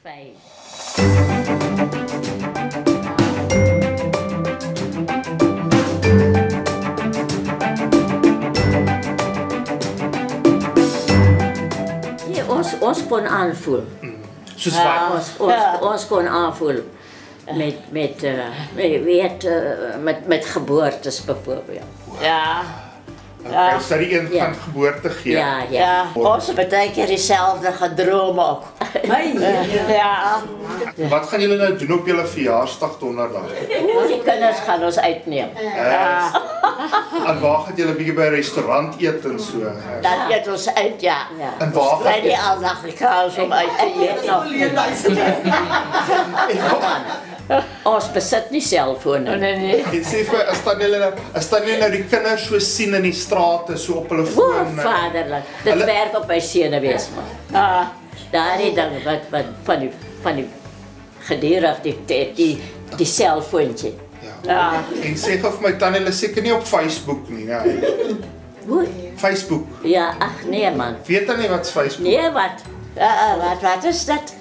Ja, ons kon aanvoel. Soos wat? Ons kon aanvoel met geboortes bijvoorbeeld. Ja. Okay, so die een van geboorte gee. Ja, ons het baie keer dieselfde gedroom ook. Ja. Wat gaan julle nou doen op julle verjaarsdag donderdag? Die kinders gaan ons uitneem. En waar gaan julle bietjie by 'n restaurant eet en so? Dan eet ons uit, ja. En waar Bij die Al-Afrikaans om uit te eten. Ons besit nie selfone. Nee. Ek sê vir as dan nou die kinders so sien in die strate so op hulle O, foon. vaderlik. Dit werk op my senuwees, man. Daardie ding wat van die gedurig die selfoontjie. Ja. En sê gou vir my tannie, hulle seker nie op Facebook nie, nee. Facebook. Ja, ach nee man. Weet dan nie wat's Facebook? Nee, wat? Wat is dat?